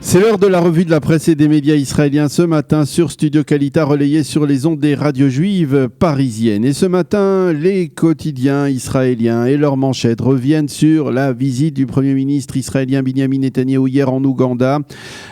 C'est l'heure de la revue de la presse et des médias israéliens ce matin sur Studio Kalita, relayé sur les ondes des radios juives parisiennes. Et ce matin, les quotidiens israéliens et leurs manchettes reviennent sur la visite du Premier ministre israélien Binyamin Netanyahou hier en Ouganda.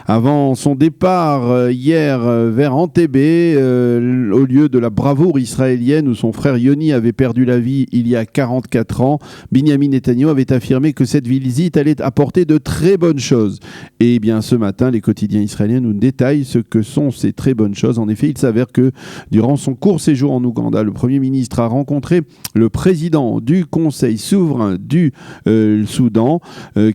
Avant son départ hier vers Entebbe, au lieu de la bravoure israélienne où son frère Yoni avait perdu la vie il y a 44 ans, Binyamin Netanyahou avait affirmé que cette visite allait apporter de très bonnes choses. Et bien ce matin, les quotidiens israéliens nous détaillent ce que sont ces très bonnes choses. En effet, il s'avère que durant son court séjour en Ouganda, le Premier ministre a rencontré le président du Conseil souverain du Soudan,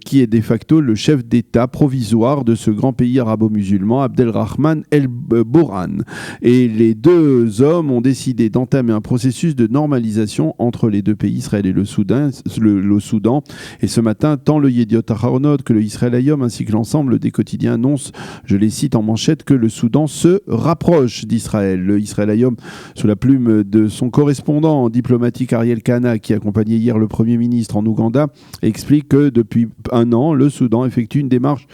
qui est de facto le chef d'État provisoire de ce grand pays arabo-musulman, Abdelrahman El-Bourhan. Et les deux hommes ont décidé d'entamer un processus de normalisation entre les deux pays, Israël et le Soudan. Et ce matin, tant le Yediot Ahronoth que le Israël Hayom ainsi que l'ensemble des quotidiens annonce, je les cite en manchette, que le Soudan se rapproche d'Israël. Le Israël Hayom, sous la plume de son correspondant diplomatique Ariel Kana, qui accompagnait hier le Premier ministre en Ouganda, explique que depuis un an, le Soudan effectue une démarche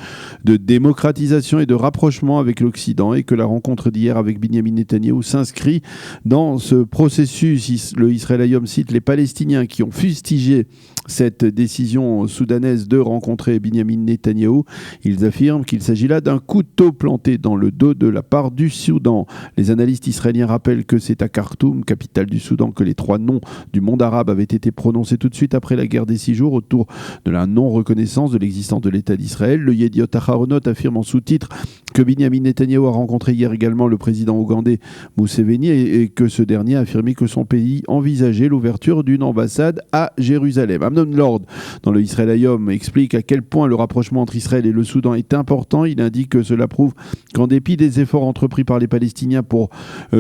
de démocratisation et de rapprochement avec l'Occident et que la rencontre d'hier avec Binyamin Netanyahou s'inscrit dans ce processus. Le Israël Hayom cite les Palestiniens qui ont fustigé cette décision soudanaise de rencontrer Binyamin Netanyahou. Ils affirment qu'il s'agit là d'un couteau planté dans le dos de la part du Soudan. Les analystes israéliens rappellent que c'est à Khartoum, capitale du Soudan, que les trois noms du monde arabe avaient été prononcés tout de suite après la guerre des 6 jours autour de la non-reconnaissance de l'existence de l'État d'Israël. Le Yediot Ahronoth affirme en sous-titre que Binyamin Netanyahou a rencontré hier également le président ougandais Museveni et que ce dernier a affirmé que son pays envisageait l'ouverture d'une ambassade à Jérusalem. Amnon Lord, dans le Israël Hayom, explique à quel point le rapprochement entre Israël et le Soudan est important. Il indique que cela prouve qu'en dépit des efforts entrepris par les Palestiniens pour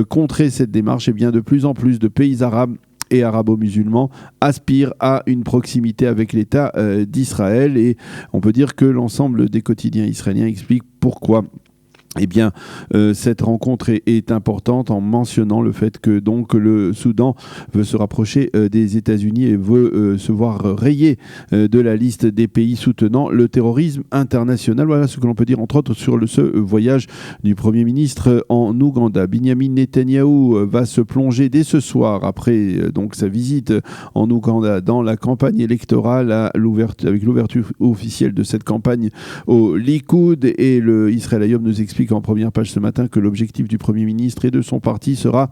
contrer cette démarche, eh bien de plus en plus de pays arabes et arabo-musulmans aspirent à une proximité avec l'État d'Israël. Et on peut dire que l'ensemble des quotidiens israéliens expliquent pourquoi cette rencontre est importante en mentionnant le fait que donc le Soudan veut se rapprocher des États-Unis et veut se voir rayé de la liste des pays soutenant le terrorisme international. Voilà ce que l'on peut dire entre autres sur ce voyage du Premier ministre en Ouganda. Binyamin Netanyahou va se plonger dès ce soir après donc sa visite en Ouganda dans la campagne électorale avec l'ouverture officielle de cette campagne au Likoud, et le Israël Hayom nous explique en première page ce matin que l'objectif du Premier ministre et de son parti sera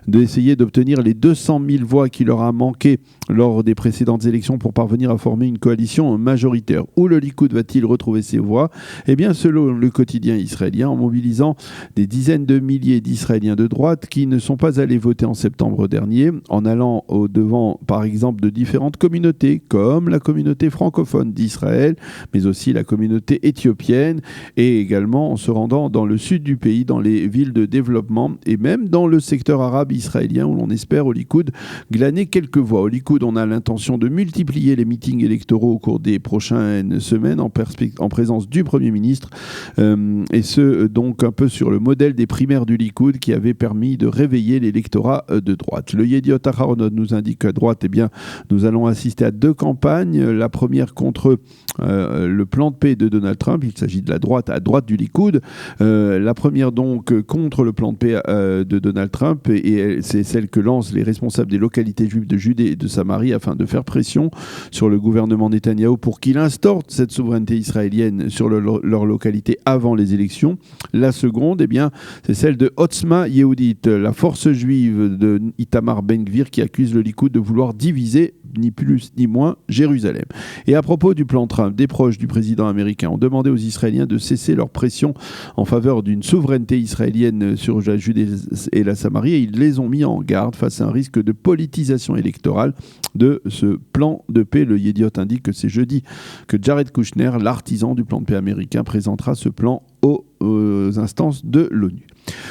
d'essayer d'obtenir les 200 000 voix qui leur a manqué lors des précédentes élections pour parvenir à former une coalition majoritaire. Où le Likoud va-t-il retrouver ses voix ? Eh bien, selon le quotidien israélien, en mobilisant des dizaines de milliers d'Israéliens de droite qui ne sont pas allés voter en septembre dernier, en allant au-devant, par exemple, de différentes communautés, comme la communauté francophone d'Israël, mais aussi la communauté éthiopienne, et également en se rendant dans le sud du pays, dans les villes de développement, et même dans le secteur arabe israélien, où l'on espère au Likoud glaner quelques voix. Au Likoud, on a l'intention de multiplier les meetings électoraux au cours des prochaines semaines en présence du Premier ministre, et ce, donc un peu sur le modèle des primaires du Likoud qui avait permis de réveiller l'électorat de droite. Le Yediot Ahronoth nous indique qu'à droite, eh bien, nous allons assister à 2 campagnes. La première contre le plan de paix de Donald Trump. Il s'agit de la droite à droite du Likoud. La première donc contre le plan de paix de Donald Trump, et c'est celle que lancent les responsables des localités juives de Judée et de Samarie afin de faire pression sur le gouvernement Netanyahou pour qu'il instaure cette souveraineté israélienne sur leur localité avant les élections. La seconde, eh bien, c'est celle de Otzma Yehudit, la force juive de Itamar Ben-Gvir, qui accuse le Likoud de vouloir diviser ni plus ni moins Jérusalem. Et à propos du plan Trump, des proches du président américain ont demandé aux Israéliens de cesser leur pression en faveur d'une souveraineté israélienne sur la Judée et la Samarie, et ils les ont mis en garde face à un risque de politisation électorale de ce plan de paix. Le Yediot indique que c'est jeudi que Jared Kushner, l'artisan du plan de paix américain, présentera ce plan aux instances de l'ONU.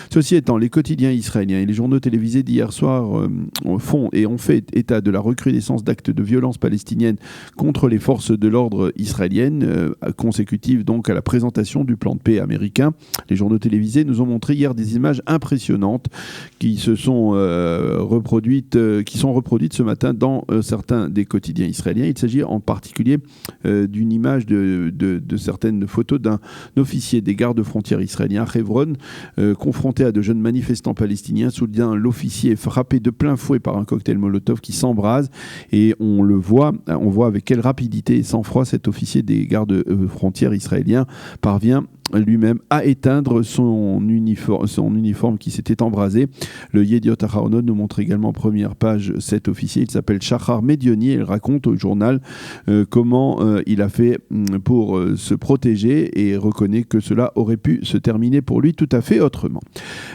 Ceci étant, les quotidiens israéliens et les journaux télévisés d'hier soir ont fait état de la recrudescence d'actes de violence palestinienne contre les forces de l'ordre israéliennes, consécutive donc à la présentation du plan de paix américain. Les journaux télévisés nous ont montré hier des images impressionnantes qui sont reproduites ce matin dans certains des quotidiens israéliens. Il s'agit en particulier d'une image de certaines photos d'un officier des gardes-frontières israéliens à Hebron, confronté à de jeunes manifestants palestiniens. Soudain, l'officier est frappé de plein fouet par un cocktail Molotov qui s'embrase et on voit avec quelle rapidité et sang-froid cet officier des gardes-frontières israéliens parvient lui-même à éteindre son uniforme qui s'était embrasé. Le Yediot Aharonot nous montre également en première page cet officier. Il s'appelle Shachar Medioni et il raconte au journal comment il a fait pour se protéger et reconnaît que cela aurait pu se terminer pour lui tout à fait autrement.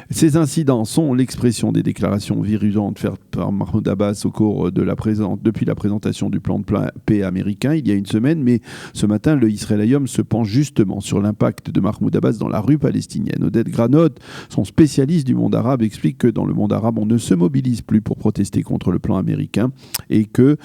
Ces incidents sont l'expression des déclarations virulentes faites par Mahmoud Abbas depuis la présentation du plan de paix américain il y a une semaine, mais ce matin, le Israël Hayom se penche justement sur l'impact de Mahmoud Abbas dans la rue palestinienne. Oded Granot, son spécialiste du monde arabe, explique que dans le monde arabe, on ne se mobilise plus pour protester contre le plan américain et que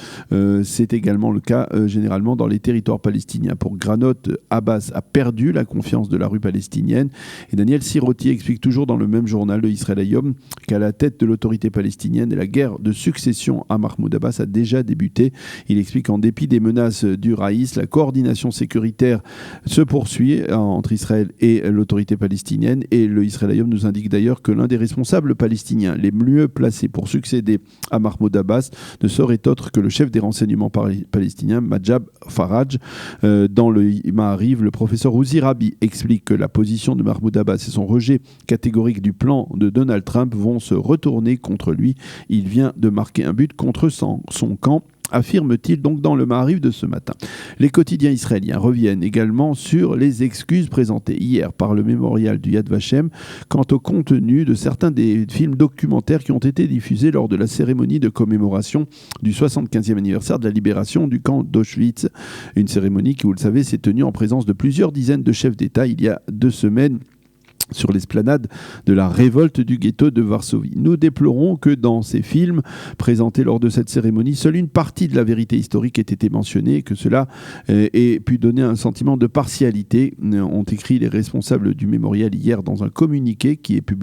c'est également le cas généralement dans les territoires palestiniens. Pour Granot, Abbas a perdu la confiance de la rue palestinienne et Daniel Siroti explique toujours dans le même journal, le Israël Hayom, qu'à la tête de l'autorité palestinienne, la guerre de succession à Mahmoud Abbas a déjà débuté. Il explique qu'en dépit des menaces du Raïs, la coordination sécuritaire se poursuit entre Israël et l'autorité palestinienne. Et le Israël Hayom nous indique d'ailleurs que l'un des responsables palestiniens les mieux placés pour succéder à Mahmoud Abbas ne serait autre que le chef des renseignements palestiniens, Majab Faraj. Dans le Ma'ariv, le professeur Uzi Rabi explique que la position de Mahmoud Abbas et son rejet catégorique du plan de Donald Trump vont se retourner contre lui. Il vient de marquer un but contre son camp, affirme-t-il donc dans le Ma'ariv de ce matin. Les quotidiens israéliens reviennent également sur les excuses présentées hier par le mémorial du Yad Vashem quant au contenu de certains des films documentaires qui ont été diffusés lors de la cérémonie de commémoration du 75e anniversaire de la libération du camp d'Auschwitz. Une cérémonie qui, vous le savez, s'est tenue en présence de plusieurs dizaines de chefs d'État il y a 2 semaines sur l'esplanade de la révolte du ghetto de Varsovie. Nous déplorons que dans ces films présentés lors de cette cérémonie, seule une partie de la vérité historique ait été mentionnée et que cela ait pu donner un sentiment de partialité, ont écrit les responsables du mémorial hier dans un communiqué qui a été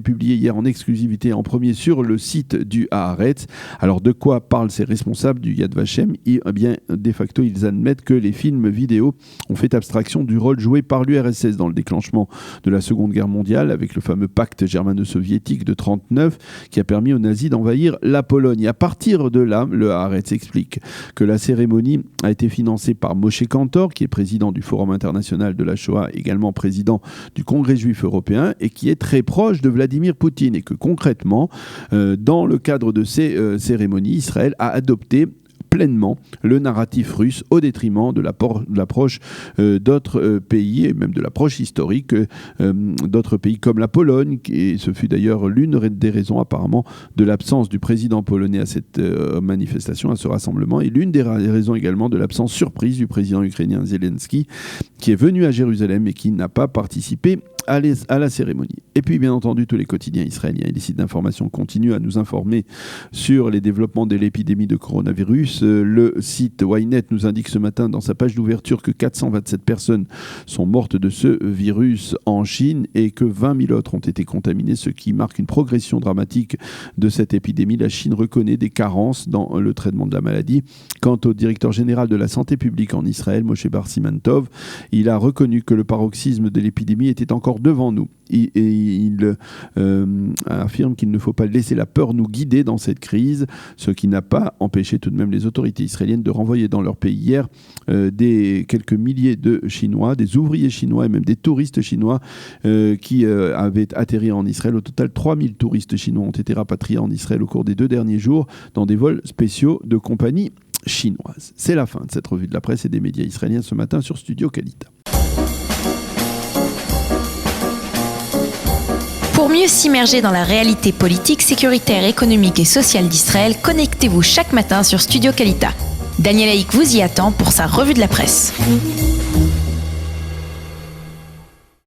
publié hier en exclusivité en premier sur le site du Haaretz. Alors de quoi parlent ces responsables du Yad Vashem ? Eh bien, de facto, ils admettent que les films vidéo ont fait abstraction du rôle joué par l'URSS dans le déclenchement de la Seconde Guerre mondiale avec le fameux pacte germano-soviétique de 1939 qui a permis aux nazis d'envahir la Pologne. Et à partir de là, le Haaretz explique que la cérémonie a été financée par Moshe Kantor, qui est président du Forum international de la Shoah, également président du Congrès juif européen et qui est très proche de Vladimir Poutine et que concrètement, dans le cadre de ces cérémonies, Israël a adopté pleinement le narratif russe au détriment de l'approche d'autres pays et même de l'approche historique d'autres pays comme la Pologne, et ce fut d'ailleurs l'une des raisons apparemment de l'absence du président polonais à cette manifestation, à ce rassemblement, et l'une des raisons également de l'absence surprise du président ukrainien Zelensky qui est venu à Jérusalem et qui n'a pas participé à la cérémonie. Et puis bien entendu tous les quotidiens israéliens et les sites d'information continuent à nous informer sur les développements de l'épidémie de coronavirus. Le site Ynet nous indique ce matin dans sa page d'ouverture que 427 personnes sont mortes de ce virus en Chine et que 20 000 autres ont été contaminées, ce qui marque une progression dramatique de cette épidémie. La Chine reconnaît des carences dans le traitement de la maladie. Quant au directeur général de la santé publique en Israël, Moshe Bar Siman Tov, il a reconnu que le paroxysme de l'épidémie était encore devant nous. Il affirme qu'il ne faut pas laisser la peur nous guider dans cette crise, ce qui n'a pas empêché tout de même les autorités israéliennes de renvoyer dans leur pays hier quelques milliers de Chinois, des ouvriers chinois et même des touristes chinois qui avaient atterri en Israël. Au total, 3000 touristes chinois ont été rapatriés en Israël au cours des 2 derniers jours dans des vols spéciaux de compagnies chinoises. C'est la fin de cette revue de la presse et des médias israéliens ce matin sur Studio Kalita. Pour mieux s'immerger dans la réalité politique, sécuritaire, économique et sociale d'Israël, connectez-vous chaque matin sur Studio Kalita. Daniel Haïk vous y attend pour sa revue de la presse.